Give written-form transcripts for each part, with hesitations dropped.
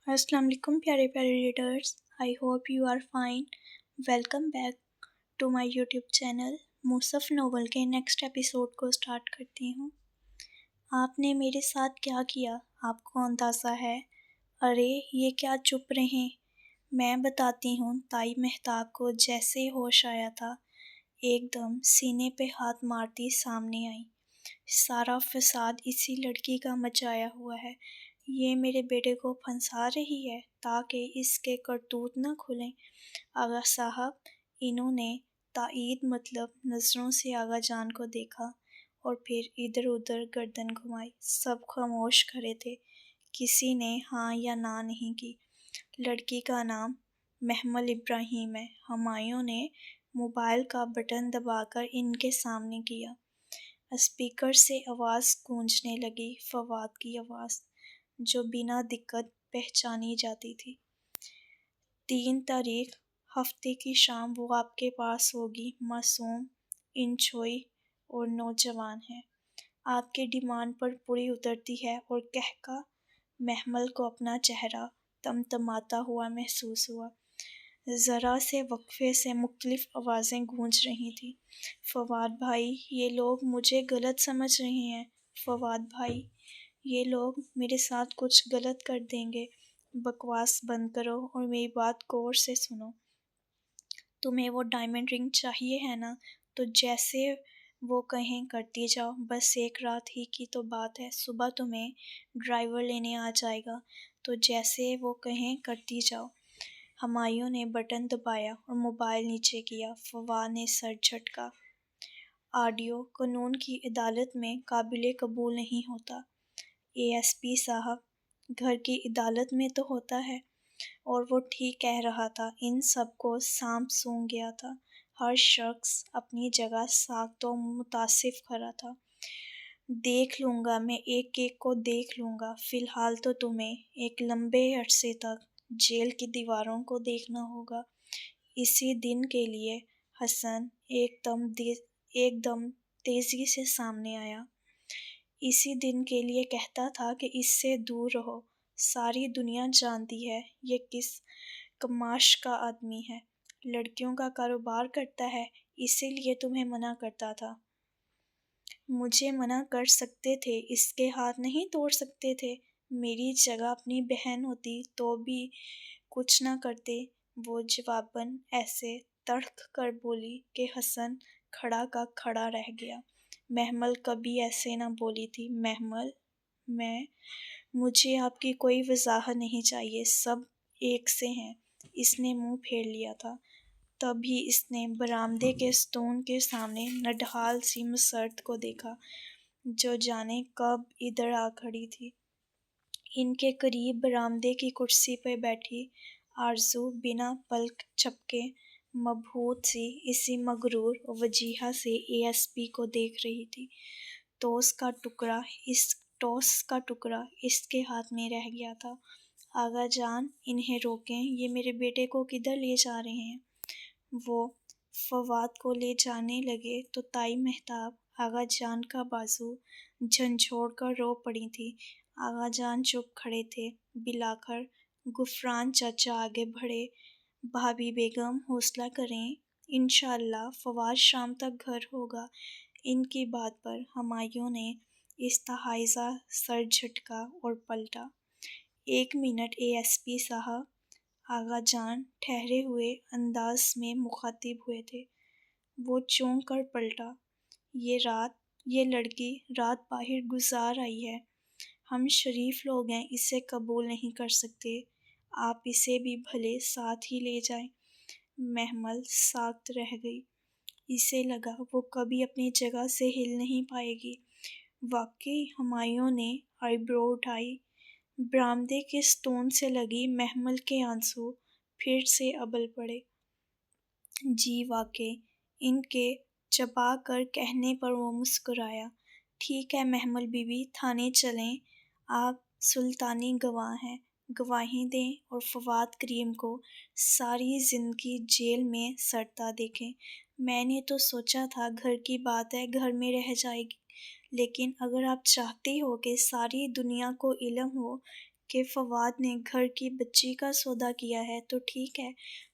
السلام علیکم پیارے پیارے readers, I hope you are fine. Welcome back to my YouTube channel. موصف ناول کے نیکسٹ ایپیسوڈ کو سٹارٹ کرتی ہوں۔ آپ نے میرے ساتھ کیا کیا آپ کو اندازہ ہے؟ ارے یہ کیا چپ رہیں؟ میں بتاتی ہوں۔ تائی مہتاب کو جیسے ہوش آیا تھا ایک دم سینے پہ ہاتھ مارتی سامنے آئی۔ سارا فساد اسی لڑکی کا مچایا ہوا ہے۔ یہ میرے بیٹے کو پھنسا رہی ہے تاکہ اس کے کرتوت نہ کھلیں۔ آغا صاحب، انہوں نے تائید مطلب نظروں سے آغا جان کو دیکھا اور پھر ادھر ادھر گردن گھمائی۔ سب خاموش کھڑے تھے، کسی نے ہاں یا نہ نہیں کی۔ لڑکی کا نام محمل ابراہیم ہے، ہمایوں نے موبائل کا بٹن دبا کر ان کے سامنے کیا۔ اسپیکر سے آواز گونجنے لگی، فواد کی آواز، جو بنا دقت پہچانی جاتی تھی۔ 3 تاریخ ہفتے کی شام وہ آپ کے پاس ہوگی، معصوم، انچوئی اور نوجوان ہے۔ آپ کے ڈیمانڈ پر پوری اترتی ہے اور کہکا محمل کو اپنا چہرہ تمتماتا ہوا محسوس ہوا۔ ذرا سے وقفے سے مختلف آوازیں گونج رہی تھیں۔ فواد بھائی، یہ لوگ مجھے غلط سمجھ رہے ہیں۔ فواد بھائی، یہ لوگ میرے ساتھ کچھ غلط کر دیں گے۔ بکواس بند کرو اور میری بات غور سے سنو۔ تمہیں وہ ڈائمنڈ رنگ چاہیے ہے نا، تو جیسے وہ کہیں کرتی جاؤ۔ بس ایک رات ہی کی تو بات ہے، صبح تمہیں ڈرائیور لینے آ جائے گا، تو جیسے وہ کہیں کرتی جاؤ۔ ہمایوں نے بٹن دبایا اور موبائل نیچے کیا۔ فواد نے سر جھٹکا۔ آڈیو قانون کی عدالت میں قابل قبول نہیں ہوتا۔ اے ایس پی صاحب، گھر کی عدالت میں تو ہوتا ہے۔ اور وہ ٹھیک کہہ رہا تھا، ان سب کو سانپ سونگھ گیا تھا۔ ہر شخص اپنی جگہ ساکت و متصف کھڑا تھا۔ دیکھ لوں گا، میں ایک ایک کو دیکھ لوں گا۔ فی الحال تو تمہیں ایک لمبے عرصے تک جیل کی دیواروں کو دیکھنا ہوگا۔ اسی دن کے لیے حسن ایک دم تیزی سے سامنے آیا۔ اسی دن کے لیے کہتا تھا کہ اس سے دور رہو۔ ساری دنیا جانتی ہے یہ کس کماش کا آدمی ہے، لڑکیوں کا کاروبار کرتا ہے، اسی لیے تمہیں منع کرتا تھا۔ مجھے منع کر سکتے تھے، اس کے ہاتھ نہیں توڑ سکتے تھے۔ میری جگہ اپنی بہن ہوتی تو بھی کچھ نہ کرتے۔ وہ جواباً ایسے تڑک کر بولی کہ حسن کھڑا کا کھڑا رہ گیا۔ محمل کبھی ایسے نہ بولی تھی۔ محمل، مجھے آپ کی کوئی وضاحت نہیں چاہیے، سب ایک سے ہیں۔ اس نے منہ پھیر لیا تھا۔ تبھی اس نے برآمدے کے ستون کے سامنے نڈھال سی مسرت کو دیکھا، جو جانے کب ادھر آ کھڑی تھی۔ ان کے قریب برآمدے کی کرسی پہ بیٹھی آرزو بنا پلک جھپکے مبہوت سی اسی مغرور وجیہہ سے اے ایس پی کو دیکھ رہی تھی۔ ٹوس کا ٹکڑا اس کے ہاتھ میں رہ گیا تھا۔ آغا جان، انہیں روکیں، یہ میرے بیٹے کو کدھر لے جا رہے ہیں؟ وہ فواد کو لے جانے لگے تو تائی مہتاب آغا جان کا بازو جھنجھوڑ کر رو پڑی تھی۔ آغا جان چپ کھڑے تھے۔ بلاخر غفران چاچا آگے بڑھے۔ بھابھی بیگم، حوصلہ کریں، انشاءاللہ فواد شام تک گھر ہوگا۔ ان کی بات پر ہمایوں نے استحاضہ سر جھٹکا اور پلٹا۔ 1 منٹ اے ایس پی صاحب، آغا جان ٹھہرے ہوئے انداز میں مخاطب ہوئے تھے۔ وہ چونک کر پلٹا۔ یہ لڑکی رات باہر گزار آئی ہے۔ ہم شریف لوگ ہیں، اسے قبول نہیں کر سکتے۔ آپ اسے بھی بھلے ساتھ ہی لے جائیں۔ محمل ساکت رہ گئی۔ اسے لگا وہ کبھی اپنی جگہ سے ہل نہیں پائے گی۔ واقعی؟ ہمایوں نے آئی برو اٹھائی۔ برآمدے کے ستون سے لگی محمل کے آنسو پھر سے ابل پڑے۔ جی واقعی، ان کے چبا کر کہنے پر وہ مسکرایا۔ ٹھیک ہے محمل بی بی، تھانے چلیں، آپ سلطانی گواہ ہیں، گواہی دیں اور فواد کریم کو ساری زندگی جیل میں سڑتا دیکھیں۔ میں نے تو سوچا تھا گھر کی بات ہے، گھر میں رہ جائے گی، لیکن اگر آپ چاہتی ہو کہ ساری دنیا کو علم ہو کہ فواد نے گھر کی بچی کا سودا کیا ہے تو ٹھیک ہے،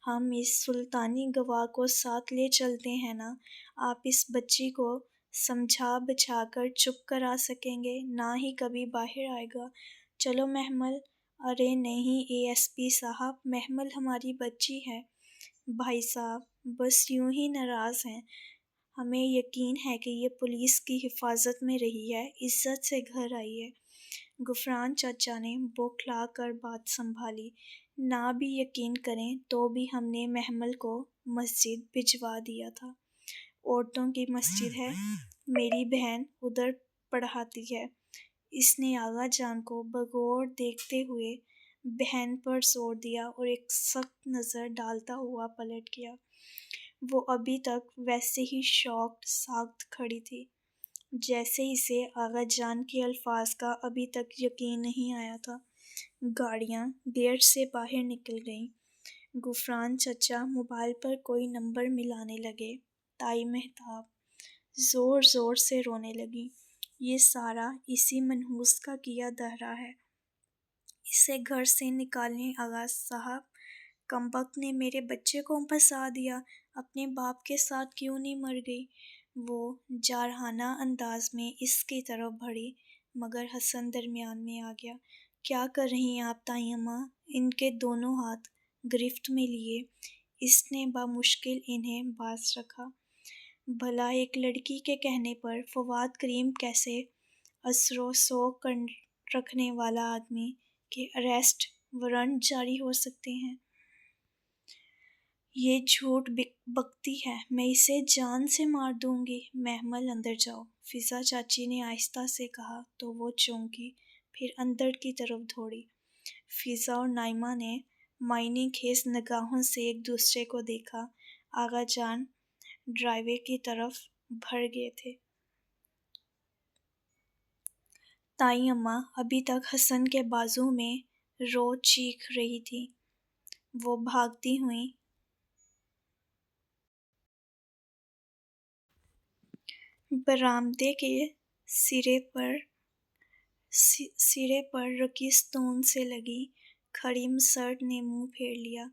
ہم اس سلطانی گواہ کو ساتھ لے چلتے ہیں نا۔ آپ اس بچی کو سمجھا بچھا کر چپ کرا سکیں گے، نہ ہی کبھی باہر آئے گا۔ چلو محمل۔ ارے نہیں اے ایس پی صاحب، محمل ہماری بچی ہے۔ بھائی صاحب بس یوں ہی ناراض ہیں، ہمیں یقین ہے کہ یہ پولیس کی حفاظت میں رہی ہے، عزت سے گھر آئی ہے۔ غفران چاچا نے بوکھلا کر بات سنبھالی۔ نہ بھی یقین کریں تو بھی ہم نے محمل کو مسجد بھجوا دیا تھا۔ عورتوں کی مسجد ہے، میری بہن ادھر پڑھاتی ہے۔ اس نے آغا جان کو بغور دیکھتے ہوئے بہن پر زور دیا اور ایک سخت نظر ڈالتا ہوا پلٹ گیا۔ وہ ابھی تک ویسے ہی شاکڈ ساکت کھڑی تھی، جیسے اسے آغا جان کے الفاظ کا ابھی تک یقین نہیں آیا تھا۔ گاڑیاں گیٹ سے باہر نکل گئیں۔ غفران چچا موبائل پر کوئی نمبر ملانے لگے۔ تائی مہتاب زور زور سے رونے لگی۔ یہ سارا اسی منحوس کا کیا دھرا ہے، اسے گھر سے نکالیں آغا صاحب۔ کمبخت نے میرے بچے کو پھنسا دیا، اپنے باپ کے ساتھ کیوں نہیں مر گئی؟ وہ جارحانہ انداز میں اس کی طرف بڑھی، مگر حسن درمیان میں آ گیا۔ کیا کر رہی ہیں آپ تائی اماں؟ ان کے دونوں ہاتھ گرفت میں لیے اس نے بامشکل انہیں باز رکھا۔ بھلا ایک لڑکی کے کہنے پر فواد کریم کیسے اثر و سوگ رکھنے والا آدمی کے اریسٹ وارنٹ جاری ہو سکتے ہیں؟ یہ جھوٹ بکتی ہے، میں اسے جان سے مار دوں گی۔ محمل اندر جاؤ، فضا چاچی نے آہستہ سے کہا تو وہ چونکی، پھر اندر کی طرف دوڑی۔ فضا اور نائمہ نے معنی خیز نگاہوں سے ایک دوسرے کو دیکھا۔ آغا جان ڈرائیو وے کی طرف بڑھ گئے تھے۔ تائی اماں ابھی تک حسن کے بازو میں رو چیخ رہی تھی۔ وہ بھاگتی ہوئیں برآمدے کے سرے پر رکیستون سے لگی کھڑی مسرت نے منہ پھیر لیا۔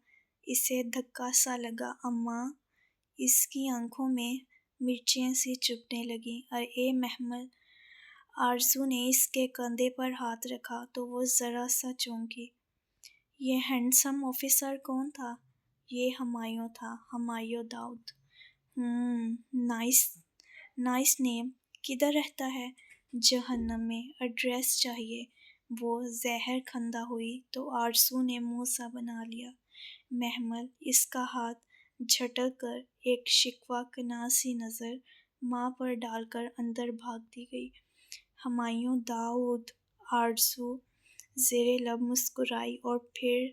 اسے دھکا سا لگا۔ اماں! اس کی آنکھوں میں مرچیں سی چبھنے لگیں۔ اے محمل! آرزو نے اس کے کندھے پر ہاتھ رکھا تو وہ ذرا سا چونکی۔ یہ ہینڈسم آفیسر کون تھا؟ یہ ہمایوں تھا، ہمایوں داؤد۔ نائس نیم۔ کدھر رہتا ہے؟ جہنم میں۔ ایڈریس چاہیے۔ وہ زہر کھندہ ہوئی تو آرزو نے منہ سا بنا لیا۔ محمل اس کا ہاتھ جھٹک کر ایک شکوہ کناں سی نظر ماں پر ڈال کر اندر بھاگتی گئی۔ ہمایوں داؤد۔ آرزو زیر لب مسکرائی اور پھر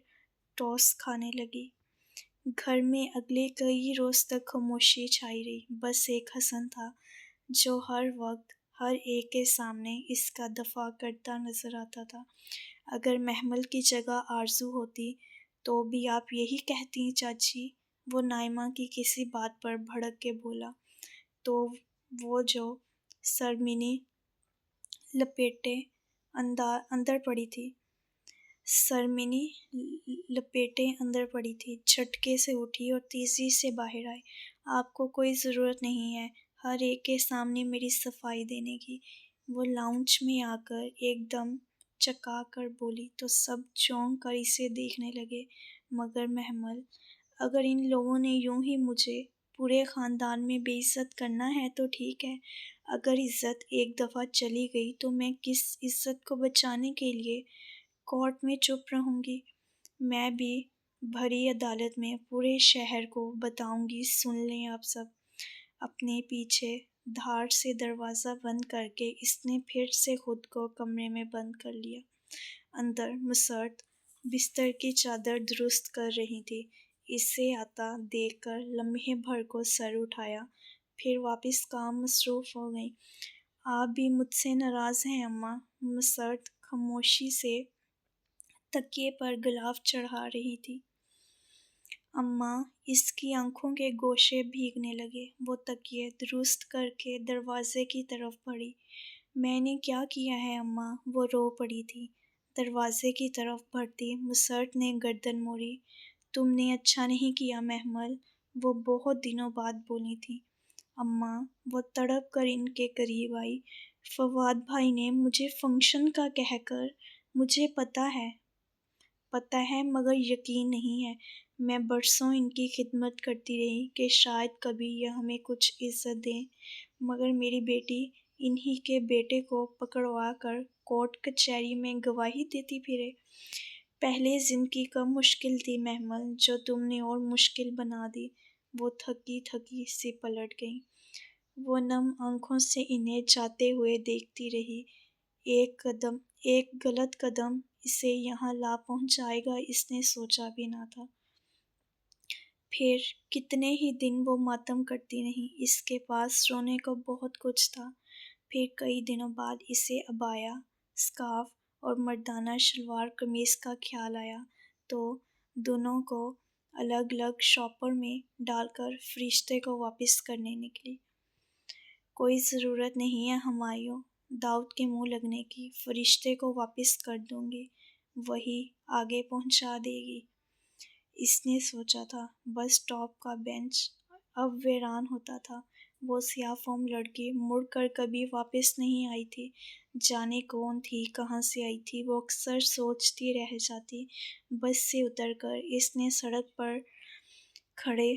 ٹوسٹ کھانے لگی۔ گھر میں اگلے کئی روز تک خاموشی چھائی رہی۔ بس ایک حسن تھا جو ہر وقت ہر ایک کے سامنے اس کا دفاع کرتا نظر آتا تھا۔ اگر محمل کی جگہ آرزو ہوتی تو بھی آپ یہی کہتی چاچی؟ وہ نائمہ کی کسی بات پر بھڑک کے بولا تو وہ جو شرمینی لپیٹے اندر پڑی تھی، جھٹکے سے اٹھی اور تیزی سے باہر آئی۔ آپ کو کوئی ضرورت نہیں ہے ہر ایک کے سامنے میری صفائی دینے کی، وہ لاؤنج میں آ کر ایک دم چکا کر بولی تو سب چونک کر اسے دیکھنے لگے۔ مگر محمل، اگر ان لوگوں نے یوں ہی مجھے پورے خاندان میں بے عزت کرنا ہے تو ٹھیک ہے، اگر عزت ایک دفعہ چلی گئی تو میں کس عزت کو بچانے کے لیے کورٹ میں چپ رہوں گی؟ میں بھی بھری عدالت میں پورے شہر کو بتاؤں گی۔ سن لیں آپ سب۔ اپنے پیچھے دھاڑ سے دروازہ بند کر کے اس نے پھر سے خود کو کمرے میں بند کر لیا۔ اندر مسرت بستر کی چادر درست کر رہی تھی۔ اسے آتا دیکھ کر لمحے بھر کو سر اٹھایا، پھر واپس کام مصروف ہو گئیں۔ آپ بھی مجھ سے ناراض ہیں اماں؟ مسرت خاموشی سے تکیے پر غلاف چڑھا رہی تھی۔ اماں! اس کی آنکھوں کے گوشے بھیگنے لگے۔ وہ تکیے درست کر کے دروازے کی طرف بڑھی۔ میں نے کیا کیا ہے اماں؟ وہ رو پڑی تھی۔ دروازے کی طرف بڑھتی مسرت نے گردن موڑی۔ تم نے اچھا نہیں کیا محمل، وہ بہت دنوں بعد بولی تھی۔ اماں، وہ تڑپ کر ان کے قریب آئی۔ فواد بھائی نے مجھے فنکشن کا کہہ کر، مجھے پتہ ہے مگر یقین نہیں ہے۔ میں برسوں ان کی خدمت کرتی رہی کہ شاید کبھی یہ ہمیں کچھ عزت دیں، مگر میری بیٹی انہی کے بیٹے کو پکڑوا کر کورٹ کچہری میں گواہی دیتی پھرے۔ پہلے زندگی کم مشکل تھی محمل، جو تم نے اور مشکل بنا دی۔ وہ تھکی تھکی سی پلٹ گئی۔ وہ نم آنکھوں سے انہیں جاتے ہوئے دیکھتی رہی۔ ایک غلط قدم اسے یہاں لا پہنچائے گا اس نے سوچا بھی نہ تھا۔ پھر کتنے ہی دن وہ ماتم کرتی رہی۔ اس کے پاس رونے کو بہت کچھ تھا۔ پھر کئی دنوں بعد اسے عبایا، اسکارف اور مردانہ شلوار قمیص کا خیال آیا تو دونوں کو الگ الگ شاپر میں ڈال کر فرشتے کو واپس کرنے نکلی۔ کوئی ضرورت نہیں ہے ہمایوں داؤد کے منہ لگنے کی، فرشتے کو واپس کر دوں گی، وہی آگے پہنچا دے گی۔ اس نے سوچا تھا۔ بس اسٹاپ کا بینچ اب ویران ہوتا تھا۔ وہ سیاہ فام لڑکی مڑ کر کبھی واپس نہیں آئی تھی۔ جانے کون تھی، کہاں سے آئی تھی، وہ اکثر سوچتی رہ جاتی۔ بس سے اتر کر اس نے سڑک پر کھڑے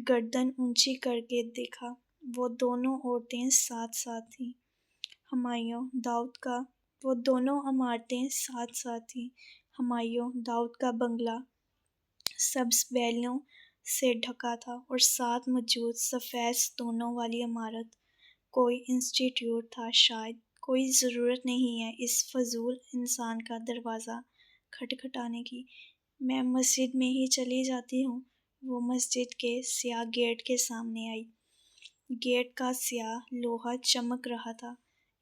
گردن اونچی کر کے دیکھا۔ وہ دونوں عورتیں ساتھ ساتھ تھیں۔ ہمایوں داؤد کا بنگلہ سبز بیلیوں سے ڈھکا تھا اور ساتھ موجود سفید ستونوں والی عمارت کوئی انسٹیٹیوٹ تھا شاید۔ کوئی ضرورت نہیں ہے اس فضول انسان کا دروازہ کھٹکھٹانے کی، میں مسجد میں ہی چلی جاتی ہوں۔ وہ مسجد کے سیاہ گیٹ کے سامنے آئی۔ گیٹ کا سیاہ لوہا چمک رہا تھا۔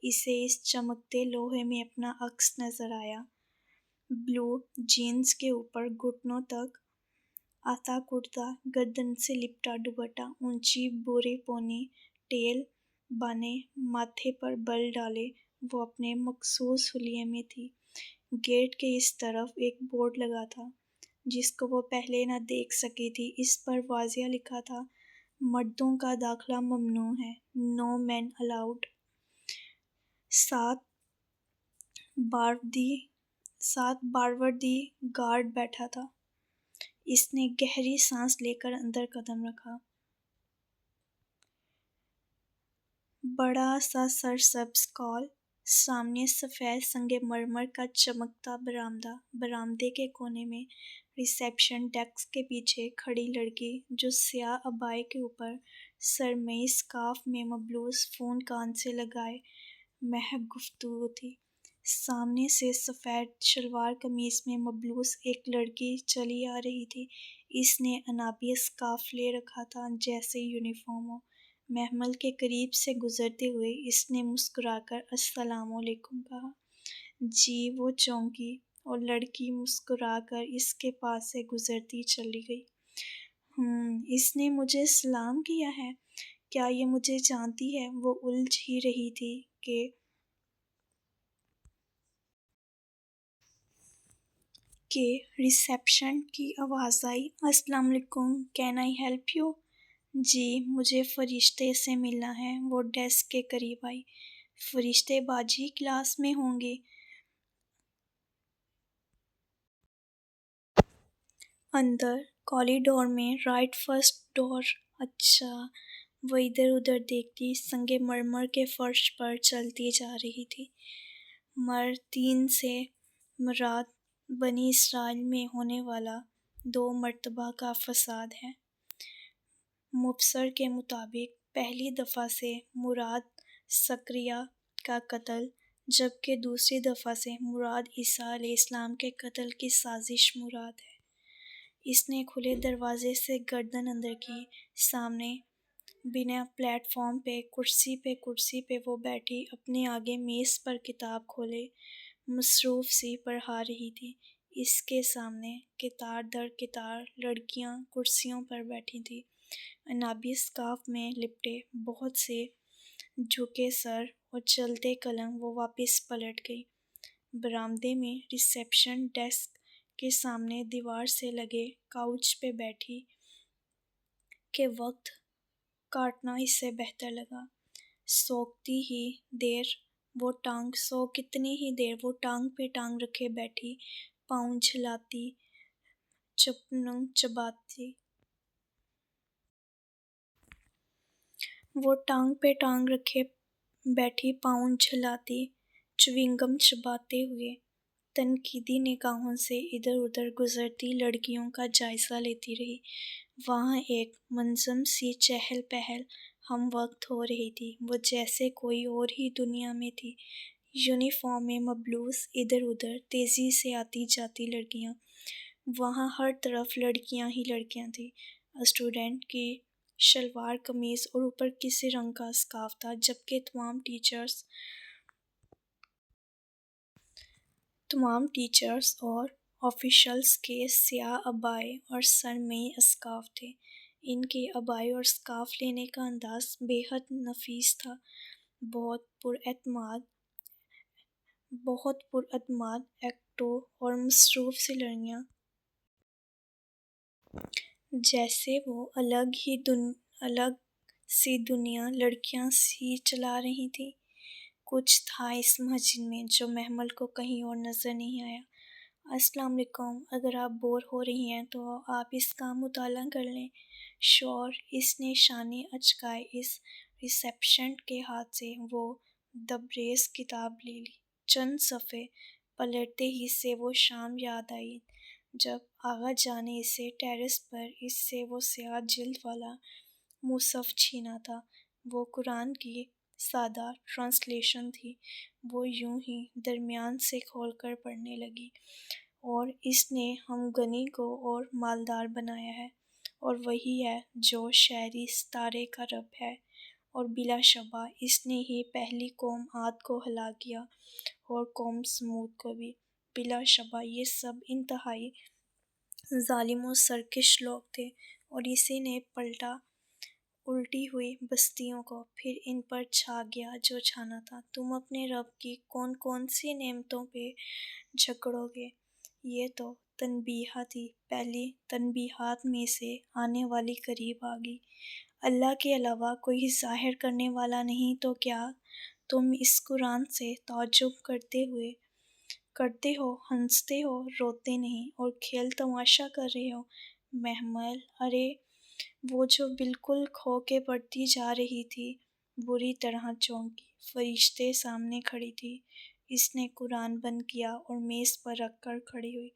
اسے اس چمکتے لوہے میں اپنا عکس نظر آیا۔ بلو جینس کے اوپر گھٹنوں تک آتا کرتا، گردن سے لپٹا دوپٹہ، اونچی بھوری پونی ٹیل بانے، ماتھے پر بل ڈالے وہ اپنے مخصوص حلیے میں تھی۔ گیٹ کے اس طرف ایک بورڈ لگا تھا جس کو وہ پہلے نہ دیکھ سکی تھی۔ اس پر واضح لکھا تھا، مردوں کا داخلہ ممنوع ہے، نو مین الاؤڈ۔ ساتھ باروردی گارڈ بیٹھا تھا۔ اس نے گہری سانس لے کر اندر قدم رکھا۔ بڑا سا سرسبز کال، سامنے سفید سنگ مرمر کا چمکتا برآمدہ، برآمدے کے کونے میں ریسیپشن ڈیسک کے پیچھے کھڑی لڑکی جو سیاہ عبائے کے اوپر سرمئی اسکارف میں ملبوس، فون کان سے لگائے محض گفتگو تھی۔ سامنے سے سفید شلوار قمیص میں ملبوس ایک لڑکی چلی آ رہی تھی۔ اس نے انابیہ اسکارف لے رکھا تھا جیسے یونیفارم ہو۔ محمل کے قریب سے گزرتے ہوئے اس نے مسکرا کر السلام علیکم کہا۔ جی، وہ چونکی اور لڑکی مسکرا کر اس کے پاس سے گزرتی چلی گئی۔ اس نے مجھے سلام کیا ہے، کیا یہ مجھے جانتی ہے؟ وہ الجھ ہی رہی تھی کہ ریسیپشن کی آواز آئی، السلام علیکم، کین آئی ہیلپ یو؟ جی، مجھے فرشتے سے ملنا ہے۔ وہ ڈیسک کے قریب آئی۔ فرشتے باجی کلاس میں ہوں گے۔ اندر کوریڈور میں، رائٹ فرسٹ ڈور۔ اچھا۔ وہ ادھر ادھر دیکھتی سنگ مرمر کے فرش پر چلتی جا رہی تھی۔ مرتین سے مراد بنی اسرائیل میں ہونے والا 2 مرتبہ کا فساد ہے۔ مبصر کے مطابق پہلی دفعہ سے مراد زکریا کا قتل، جبکہ دوسری دفعہ سے مراد عیسیٰ علیہ السلام کے قتل کی سازش مراد ہے۔ اس نے کھلے دروازے سے گردن اندر کی۔ سامنے بنا پلیٹ فارم پہ کرسی پہ وہ بیٹھی اپنے آگے میز پر کتاب کھولے مصروف سی پڑھا رہی تھی۔ اس کے سامنے قطار در قطار لڑکیاں کرسیوں پر بیٹھی تھیں، انابیہ اسکارف میں لپٹے، بہت سے جھکے سر اور چلتے قلم۔ وہ واپس پلٹ گئی۔ برآمدے میں ریسیپشن ڈیسک کے سامنے دیوار سے لگے کاؤچ پہ بیٹھی کہ وقت کاٹنا اس سے بہتر لگا۔ سو کتنی ہی دیر وہ ٹانگ پہ ٹانگ رکھے بیٹھی، پاؤں جھلاتی، چباتی۔ وہ ٹانگ پہ ٹانگ رکھے بیٹھی، پاؤں جھلاتی، چیونگم چباتے ہوئے تنقیدی نگاہوں سے ادھر ادھر گزرتی لڑکیوں کا جائزہ لیتی رہی۔ وہاں ایک منظم سی چہل پہل ہم وقت ہو رہی تھی، وہ جیسے کوئی اور ہی دنیا میں تھی۔ یونیفارم میں ملبوس ادھر ادھر تیزی سے آتی جاتی لڑکیاں، وہاں ہر طرف لڑکیاں ہی لڑکیاں تھیں۔ اسٹوڈنٹ کی شلوار قمیض اور اوپر کسی رنگ کا اسکارف تھا، جبکہ تمام ٹیچرز اور آفیشلز کے سیاہ عبائے اور سر میں اسکارف تھے۔ ان کے عبائے اور اسکارف لینے کا انداز بے حد نفیس تھا۔ بہت پر اعتماد ایکٹوں اور مصروف سی لڑکیاں، جیسے وہ الگ سی دنیا لڑکیاں سی چلا رہی تھیں۔ کچھ تھا اس مہجر میں جو محمل کو کہیں اور نظر نہیں آیا۔ السلام علیکم، اگر آپ بور ہو رہی ہیں تو آپ اس کا مطالعہ کر لیں۔ شور، اس نے شانے اچکائے۔ اس ریسیپشنسٹ کے ہاتھ سے وہ دبریز کتاب لے لی۔ چند صفحے پلٹتے ہی سے وہ شام یاد آئی جب آغا جان نے اسے ٹیرس پر اس سے وہ سیاہ جلد والا مصحف چھینا تھا۔ وہ قرآن کی سادہ ٹرانسلیشن تھی۔ وہ یوں ہی درمیان سے کھول کر پڑھنے لگی۔ اور اس نے ہم غنی کو اور مالدار بنایا ہے، اور وہی ہے جو شہری ستارے کا رب ہے، اور بلا شبہ اس نے ہی پہلی قوم عاد کو ہلاک کیا، اور قوم سمود کو بھی۔ بلا شبہ یہ سب انتہائی ظالم و سرکش لوگ تھے، اور اسی نے پلٹا الٹی ہوئی بستیوں کو، پھر ان پر چھا گیا جو چھانا تھا۔ تم اپنے رب کی کون کون سی نعمتوں پہ جھگڑو گے؟ یہ تو تنبیہہ تھی، پہلی تنبیہات میں سے آنے والی قریب آ گئی۔ اللہ کے علاوہ کوئی ظاہر کرنے والا نہیں، تو کیا تم اس قرآن سے تعجب کرتے ہو، ہنستے ہو، روتے نہیں، اور کھیل تماشا کر رہے ہو؟ محمل، ارے وہ جو بالکل کھو کے پڑھتی جا رہی تھی، بری طرح چونکی۔ فرشتے سامنے کھڑی تھی۔ اس نے قرآن بند کیا اور میز پر رکھ کر کھڑی ہوئی۔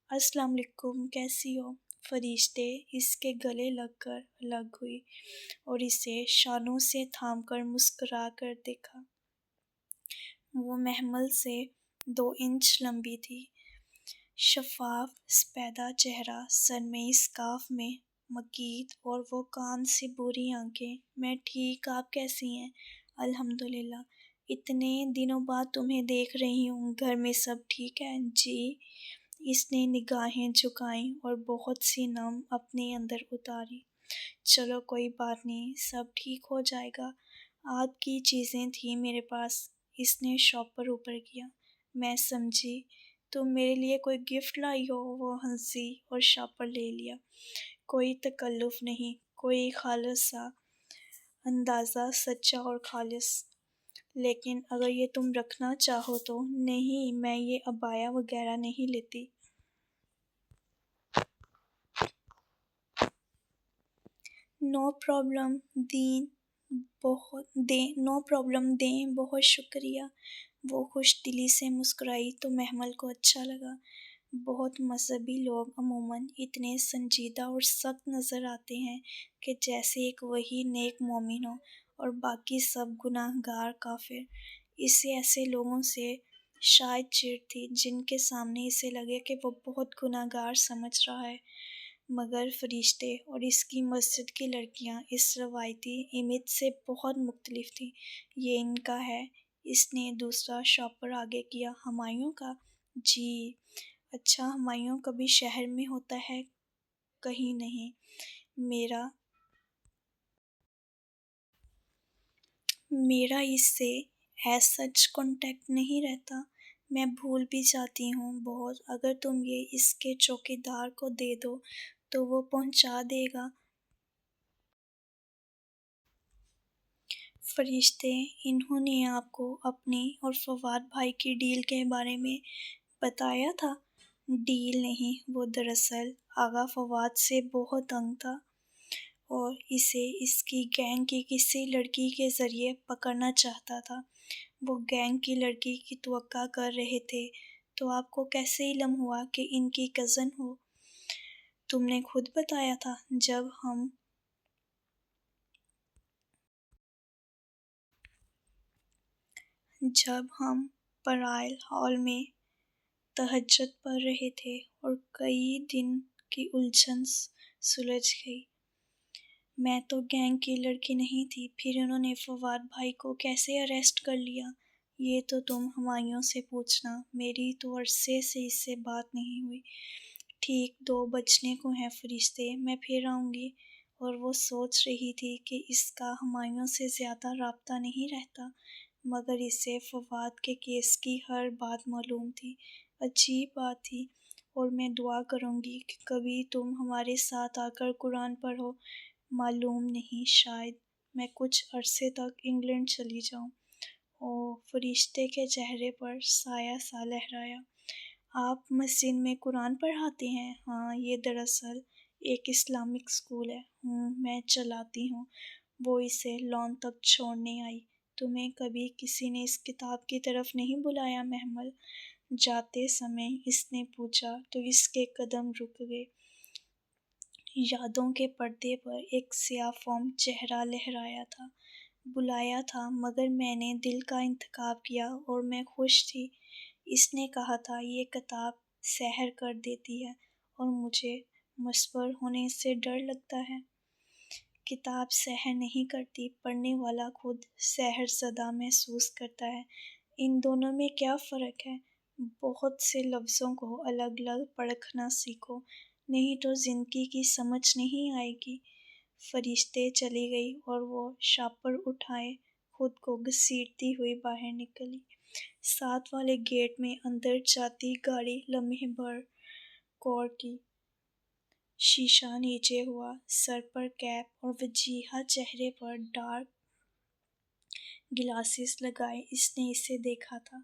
السلام علیکم، کیسی ہو؟ فرشتے اس کے گلے لگ ہوئی اور اسے شانوں سے تھام کر مسکرا کر دیکھا۔ وہ محمل سے 2 انچ لمبی تھی، شفاف سپیدہ چہرہ، سر میں اسکارف میں مکید، اور وہ کان سی بھوری آنکھیں۔ میں ٹھیک، آپ کیسی ہیں؟ الحمدللہ، اتنے دنوں بعد تمہیں دیکھ رہی ہوں۔ گھر میں سب ٹھیک ہے؟ جی۔ اس نے نگاہیں جھکائیں اور بہت سی نم اپنے اندر اتاری۔ چلو کوئی بات نہیں، سب ٹھیک ہو جائے گا۔ آج کی چیزیں تھیں میرے پاس۔ اس نے شاپر اوپر کیا۔ میں سمجھی تم میرے لیے کوئی گفٹ لائی ہو۔ وہ ہنسی اور شاپر لے لیا۔ کوئی تکلف نہیں، کوئی خالص سا اندازہ، سچا اور خالص۔ لیکن اگر یہ تم رکھنا چاہو تو۔ نہیں، میں یہ عبایا وغیرہ نہیں لیتی۔ نو پرابلم دیں، بہت شکریہ۔ وہ خوش دلی سے مسکرائی تو محمل کو اچھا لگا۔ بہت مذہبی لوگ عموماً اتنے سنجیدہ اور سخت نظر آتے ہیں کہ جیسے ایک وہی نیک مومن ہو اور باقی سب گناہ گار کافر۔ اسے ایسے لوگوں سے شاید چڑ تھی جن کے سامنے اسے لگے کہ وہ بہت گناہ گار سمجھ رہا ہے۔ مگر فرشتے اور اس کی مسجد کی لڑکیاں اس روایتی امیج سے بہت مختلف تھیں۔ یہ ان کا ہے۔ اس نے دوسرا شاپر آگے کیا۔ ہمایوں کا؟ جی۔ اچھا، ہمایوں کبھی شہر میں ہوتا ہے؟ کہیں نہیں۔ میرا اس سے ایز سچ کانٹیکٹ نہیں رہتا۔ میں بھول بھی جاتی ہوں بہت. اگر تم یہ اس کے چوکیدار کو دے دو تو وہ پہنچا دے گا. فرشتے، انہوں نے آپ کو اپنے اور فواد بھائی کی ڈیل کے بارے میں بتایا تھا؟ ڈیل نہیں، وہ دراصل آغا فواد سے بہت تنگ تھا اور اسے اس کی گینگ کی کسی لڑکی کے ذریعے پکڑنا چاہتا تھا. وہ گینگ کی لڑکی کی توقع کر رہے تھے. تو آپ کو کیسے علم ہوا کہ ان کی کزن ہو؟ تم نے خود بتایا تھا جب ہم پرائل ہال میں تہجد پڑھ رہے تھے اور کئی دن کی الجھن سلجھ گئی. میں تو گینگ کی لڑکی نہیں تھی. پھر انہوں نے فواد بھائی کو کیسے اریسٹ کر لیا؟ یہ تو تم ہمایوں سے پوچھنا. میری تو عرصے سے اس سے بات نہیں ہوئی. ٹھیک 2 بجنے کو ہیں فرشتے، میں پھر آؤں گی. اور وہ سوچ رہی تھی کہ اس کا ہمایوں سے زیادہ رابطہ نہیں رہتا، مگر اسے فواد کے کیس کی ہر بات معلوم تھی. عجیب بات تھی. اور میں دعا کروں گی کہ کبھی تم ہمارے ساتھ آ کر قرآن پڑھو. معلوم نہیں، شاید میں کچھ عرصے تک انگلینڈ چلی جاؤں. اوہ، فرشتے کے چہرے پر سایہ سا لہرایا. آپ مسجد میں قرآن پڑھاتے ہیں؟ ہاں، یہ دراصل ایک اسلامک اسکول ہے. میں چلاتی ہوں. وہ اسے لان تک چھوڑنے آئی. تمہیں کبھی کسی نے اس کتاب کی طرف نہیں بلایا محمل؟ جاتے سمے اس نے پوچھا تو اس کے قدم رک گئے. یادوں کے پردے پر ایک سیاہ فوم چہرہ لہرایا تھا. بلایا تھا، مگر میں نے دل کا انتخاب کیا اور میں خوش تھی. اس نے کہا تھا یہ کتاب سحر کر دیتی ہے اور مجھے مسحور ہونے سے ڈر لگتا ہے. کتاب سحر نہیں کرتی، پڑھنے والا خود سحر زدہ محسوس کرتا ہے. ان دونوں میں کیا فرق ہے؟ بہت سے لفظوں کو الگ الگ پرکھنا سیکھو، نہیں تو زندگی کی سمجھ نہیں آئے گی. فرشتے چلی گئی اور وہ شاپر اٹھائے خود کو گھسیٹتی ہوئی باہر نکلی. ساتھ والے گیٹ میں اندر جاتی گاڑی لمحے بھر کور کی. شیشہ نیچے ہوا، سر پر کیپ اور وجیہہ چہرے پر ڈارک گلاسز لگائے اس نے اسے دیکھا تھا.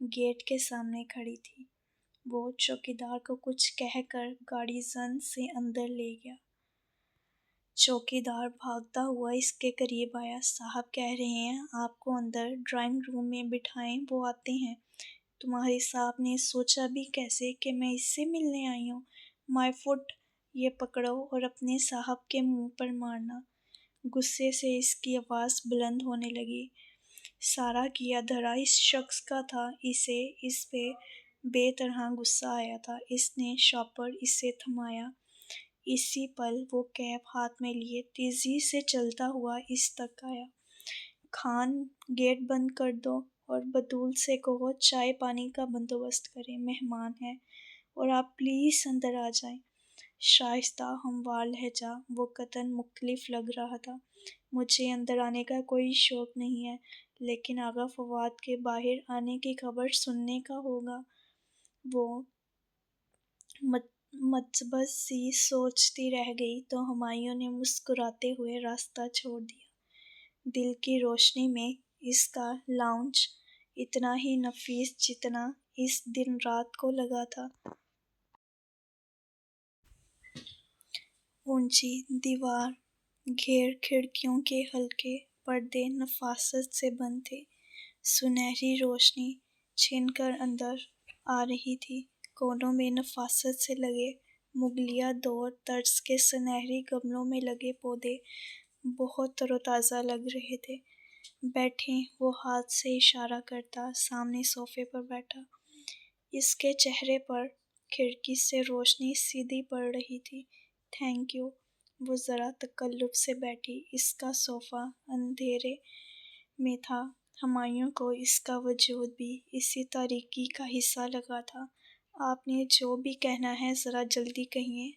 گیٹ کے سامنے کھڑی تھی. وہ چوکیدار کو کچھ کہہ کر گاڑی زن سے اندر لے گیا. چوکیدار بھاگتا ہوا اس کے قریب آیا. صاحب کہہ رہے ہیں آپ کو اندر ڈرائنگ روم میں بٹھائیں، وہ آتے ہیں. تمہارے صاحب نے سوچا بھی کیسے کہ میں اس سے ملنے آئی ہوں؟ مائی فٹ، یہ پکڑو اور اپنے صاحب کے منہ پر مارنا. غصے سے اس کی آواز بلند ہونے لگی. سارا کیا دھرا اس شخص کا تھا. اسے اس پہ بے طرح غصہ آیا تھا. اس نے شاپر اسے تھمایا. اسی پل وہ کیپ ہاتھ میں لیے تیزی سے چلتا ہوا اس تک آیا. خان، گیٹ بند کر دو اور بطول سے کہو چائے پانی کا بندوبست کرے. مہمان ہیں اور آپ پلیز اندر آ جائیں. شائستہ ہموار لہجہ وہ قطعاً مختلف لگ رہا تھا. مجھے اندر آنے کا کوئی شوق نہیں ہے، لیکن آغا فواد کے باہر آنے کی خبر سننے کا ہوگا. وہ متبس سی سوچتی رہ گئی تو ہمایوں نے مسکراتے ہوئے راستہ چھوڑ دیا. دل کی روشنی میں اس کا لاؤنج اتنا ہی نفیس جتنا اس دن رات کو لگا تھا. اونچی دیوار گھیر کھڑکیوں کے ہلکے پردے نفاست سے بند تھے. سنہری روشنی چھن کر اندر آ رہی تھی. کونوں میں نفاست سے لگے مغلیہ دور طرز کے سنہری گملوں میں لگے پودے بہت تر و تازہ لگ رہے تھے. بیٹھیں، وہ ہاتھ سے اشارہ کرتا سامنے صوفے پر بیٹھا. اس کے چہرے پر کھڑکی سے روشنی سیدھی پڑ رہی تھی. Thank you. وہ ذرا تکلف سے بیٹھی. اس کا صوفہ اندھیرے میں تھا. ہمایوں کو اس کا وجود بھی اسی تاریکی کا حصہ لگا تھا. آپ نے جو بھی کہنا ہے ذرا جلدی کہیے.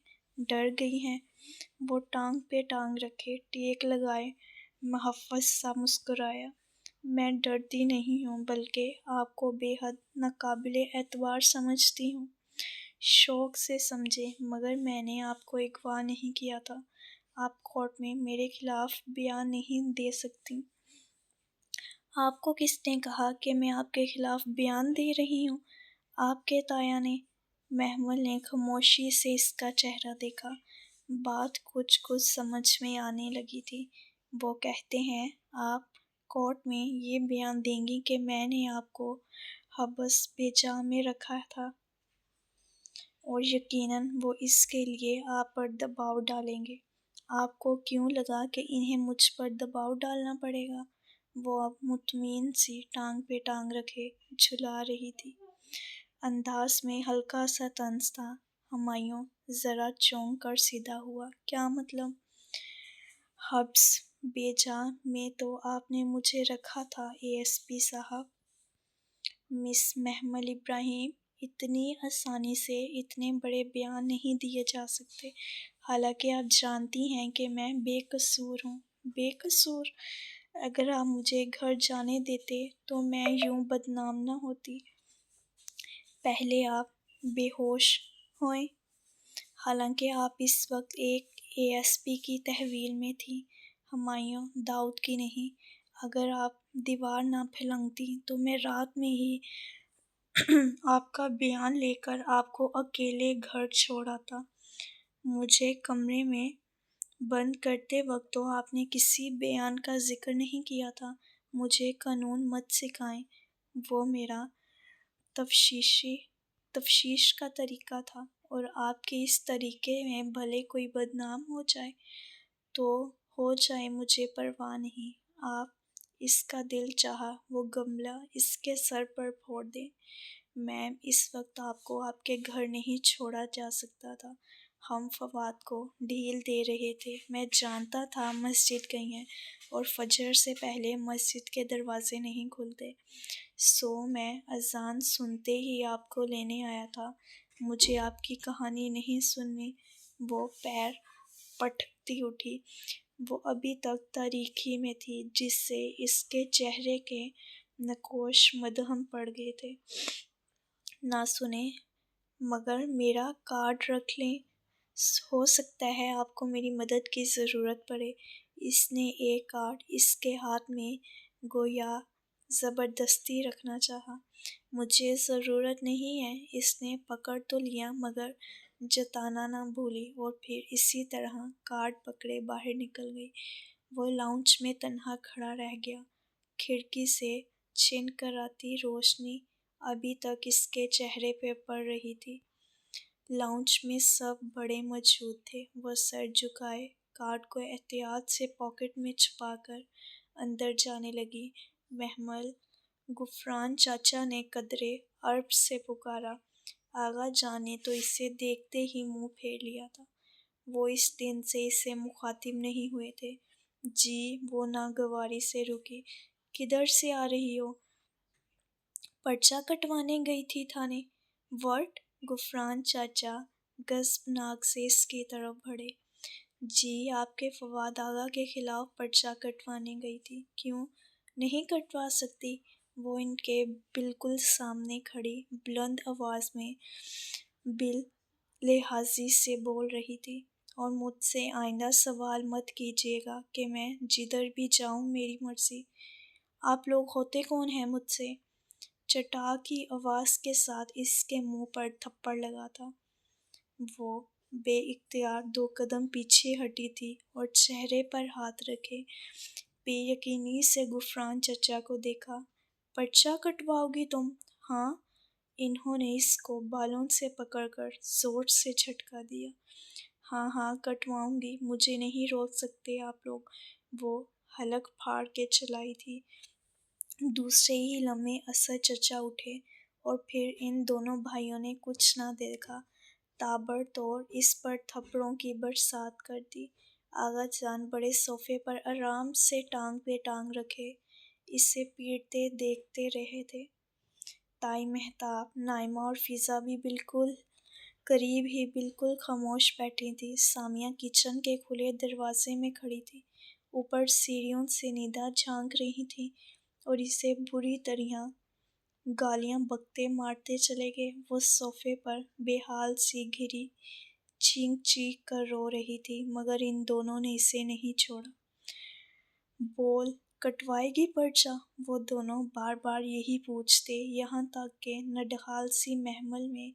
ڈر گئی ہیں؟ وہ ٹانگ پہ ٹانگ رکھے ٹیک لگائے محفوظ سا مسکرایا. میں ڈرتی نہیں ہوں بلکہ آپ کو بے حد ناقابل اعتبار سمجھتی ہوں۔ شوق سے سمجھے، مگر میں نے آپ کو اغوا نہیں کیا تھا۔ آپ کورٹ میں میرے خلاف بیان نہیں دے سکتی۔ آپ کو کس نے کہا کہ میں آپ کے خلاف بیان دے رہی ہوں؟ آپ کے تایا نے۔ محمل نے خاموشی سے اس کا چہرہ دیکھا۔ بات کچھ سمجھ میں آنے لگی تھی۔ وہ کہتے ہیں آپ کورٹ میں یہ بیان دیں گی کہ میں نے آپ کو حبس بجا میں رکھا تھا، اور یقیناً وہ اس کے لیے آپ پر دباؤ ڈالیں گے۔ آپ کو کیوں لگا کہ انہیں مجھ پر دباؤ ڈالنا پڑے گا؟ وہ اب مطمئن سی ٹانگ پہ ٹانگ رکھے جھلا رہی تھی۔ انداز میں ہلکا سا طنز تھا۔ ہمایوں ذرا چونک کر سیدھا ہوا۔ کیا مطلب؟ حبس بجا میں تو آپ نے مجھے رکھا تھا اے ایس پی صاحب۔ مس محمل ابراہیم، اتنی آسانی سے اتنے بڑے بیان نہیں دیے جا سکتے، حالانکہ آپ جانتی ہیں کہ میں بے قصور ہوں۔ بے قصور؟ اگر آپ مجھے گھر جانے دیتے تو میں یوں بدنام نہ ہوتی۔ پہلے آپ بے ہوش ہوئیں، حالانکہ آپ اس وقت ایک اے ایس پی کی تحویل میں تھیں۔ ہمایوں داؤد کی نہیں۔ اگر آپ دیوار نہ پھلنگتی تو میں رات میں ہی آپ کا بیان لے کر آپ کو اکیلے گھر چھوڑ آتا۔ مجھے کمرے میں بند کرتے وقت تو آپ نے کسی بیان کا ذکر نہیں کیا تھا۔ مجھے قانون مت سکھائیں، وہ میرا تفتیش کا طریقہ تھا، اور آپ کے اس طریقے میں بھلے کوئی بدنام ہو جائے تو ہو جائے، مجھے پرواہ نہیں۔ آپ اس کا دل چاہا وہ گملہ اس کے سر پر پھوڑ دیں۔ میم، اس وقت آپ کو آپ کے گھر نہیں چھوڑا جا سکتا تھا۔ ہم فواد کو ڈھیل دے رہے تھے۔ میں جانتا تھا مسجد گئی ہیں اور فجر سے پہلے مسجد کے دروازے نہیں کھلتے، سو میں اذان سنتے ہی آپ کو لینے آیا تھا۔ مجھے آپ کی کہانی نہیں سننی۔ وہ پیر پٹکتی اٹھی۔ وہ ابھی تک تاریکی میں تھی، جس سے اس کے چہرے کے نقوش مدھم پڑ گئے تھے۔ نہ سنیں، مگر میرا کارڈ رکھ لیں، ہو سکتا ہے آپ کو میری مدد کی ضرورت پڑے۔ اس نے ایک کارڈ اس کے ہاتھ میں گویا زبردستی رکھنا چاہا۔ مجھے ضرورت نہیں ہے۔ اس نے پکڑ تو لیا مگر جتانا نہ بھولی، اور پھر اسی طرح کارڈ پکڑے باہر نکل گئی۔ وہ لاؤنج میں تنہا کھڑا رہ گیا۔ کھڑکی سے چھنکراتی روشنی ابھی تک اس کے چہرے پہ پڑ رہی تھی۔ لاؤنج میں سب بڑے موجود تھے۔ وہ سر جھکائے کارڈ کو احتیاط سے پاکٹ میں چھپا کر اندر جانے لگی۔ محمل غفران چاچا نے قدرے عرب سے پکارا۔ آغا جان نے تو اسے دیکھتے ہی منہ پھیر لیا تھا۔ وہ اس دن سے اسے مخاطب نہیں ہوئے تھے۔ جی، وہ ناگواری سے رکی۔ کدھر سے آ رہی ہو؟ پرچہ کٹوانے گئی تھی تھانے۔ واٹ؟ غفران چاچا غضبناک سے اس کی طرف بڑھے۔ جی، آپ کے فواد آغا کے خلاف پرچہ کٹوانے گئی تھی۔ کیوں نہیں کٹوا سکتی؟ وہ ان کے بالکل سامنے کھڑی بلند آواز میں بے لحاظی سے بول رہی تھی۔ اور مجھ سے آئندہ سوال مت کیجیے گا کہ میں جدھر بھی جاؤں میری مرضی۔ آپ لوگ ہوتے کون ہیں مجھ سے؟ چٹا کی آواز کے ساتھ اس کے منہ پر تھپڑ لگا تھا۔ وہ بے اختیار 2 قدم پیچھے ہٹی تھی اور چہرے پر ہاتھ رکھے بے یقینی سے غفران چچا کو دیکھا۔ پرچہ کٹواؤ گی تم؟ ہاں۔ انہوں نے اس کو بالوں سے پکڑ کر زور سے جھٹکا دیا۔ ہاں ہاں کٹواؤں گی، مجھے نہیں روک سکتے آپ لوگ۔ وہ حلق پھاڑ کے چلائی تھی۔ دوسرے ہی لمحے اسد چچا اٹھے، اور پھر ان دونوں بھائیوں نے کچھ نہ دیکھا، تابڑتوڑ اس پر تھپڑوں کی برسات کر دی۔ آغا جان بڑے صوفے پر آرام سے ٹانگ پہ ٹانگ رکھے اسے پیٹتے دیکھتے رہے تھے۔ تائی مہتاب، نائمہ اور فضا بھی بالکل قریب ہی بالکل خاموش بیٹھی تھی۔ سامیہ کچن کے کھلے دروازے میں کھڑی تھی۔ اوپر سیڑھیوں سے ندا جھانک رہی تھی۔ اور اسے بری طرح گالیاں بکتے مارتے چلے گئے۔ وہ صوفے پر بے حال سی گری چیخ چیخ کر رو رہی تھی، مگر ان دونوں نے اسے نہیں چھوڑا۔ بول کٹوائے گی پرچہ؟ وہ دونوں بار بار یہی پوچھتے، یہاں تک کہ نڈھال سی محمل میں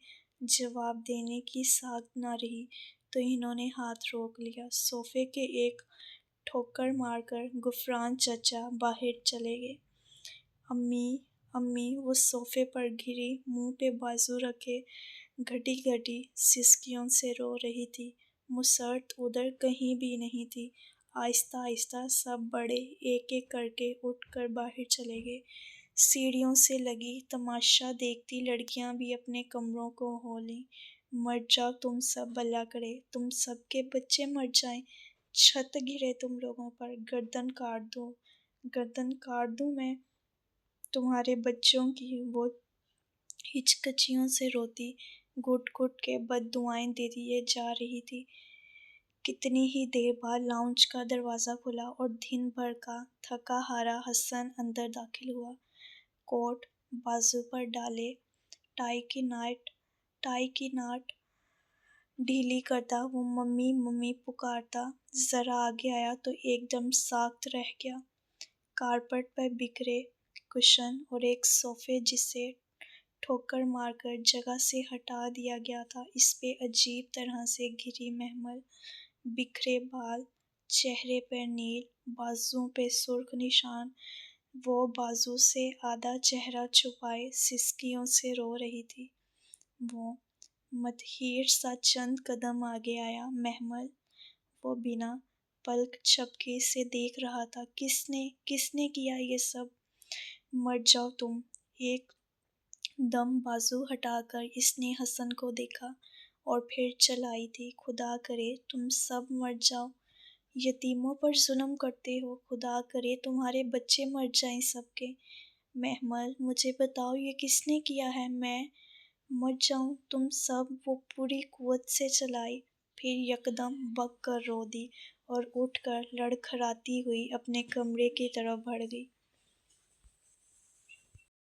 جواب دینے کی ساکھ نہ رہی تو انہوں نے ہاتھ روک لیا۔ صوفے کے ایک ٹھوکر مار کر غفران چچا باہر چلے گئے۔ امی امی وہ صوفے پر گری، منہ پہ بازو رکھے گھٹی گھٹی سسکیوں سے رو رہی تھی۔ مسرت ادھر کہیں بھی نہیں تھی۔ آہستہ آہستہ سب بڑے ایک ایک کر کے اٹھ کر باہر چلے گئے۔ سیڑھیوں سے لگی تماشا دیکھتی لڑکیاں بھی اپنے کمروں کو ہو لیں۔ مر جاؤ تم سب، اللہ کرے تم سب کے بچے مر جائیں، چھت گرے تم لوگوں پر، گردن کاٹ دوں میں تمہارے بچوں کی۔ وہ ہچکچیوں سے روتی گھٹ گھٹ کے بد دعائیں دیے جا رہی تھی۔ کتنی ہی دیر بعد لاؤنج کا دروازہ کھلا اور دن بھر کا تھکا ہارا حسن اندر داخل ہوا۔ کوٹ بازو پر ڈالے، ٹائی کی ناٹ ڈھیلی کرتا وہ ممی ممی پکارتا۔ ذرا آگے آیا تو ایک دم ساکت رہ گیا۔ کارپٹ پر بکھرے کشن اور ایک صوفے جسے ٹھوکر مار کر جگہ سے ہٹا دیا گیا تھا، اس پہ عجیب طرح سے گری محمل، بکھرے بال، چہرے پر نیل، بازوؤں پہ سرخ نشان۔ وہ بازو سے آدھا چہرہ چھپائے سسکیوں سے رو رہی تھی۔ وہ مدہیر سا چند قدم آگے آیا۔ محمل وہ بنا پلک جھپکے سے دیکھ رہا تھا۔ کس نے کیا یہ سب؟ مر جاؤ تم۔ ایک دم بازو ہٹا کر اس نے حسن کو دیکھا اور پھر چلائی تھی۔ خدا کرے تم سب مر جاؤ، یتیموں پر ظلم کرتے ہو، خدا کرے تمہارے بچے مر جائیں سب کے۔ محمل مجھے بتاؤ یہ کس نے کیا ہے؟ میں مر جاؤں تم سب۔ وہ پوری قوت سے چلائی، پھر یکدم بک کر رو دی اور اٹھ کر لڑکھڑاتی ہوئی اپنے کمرے کی طرف بڑھ گئی۔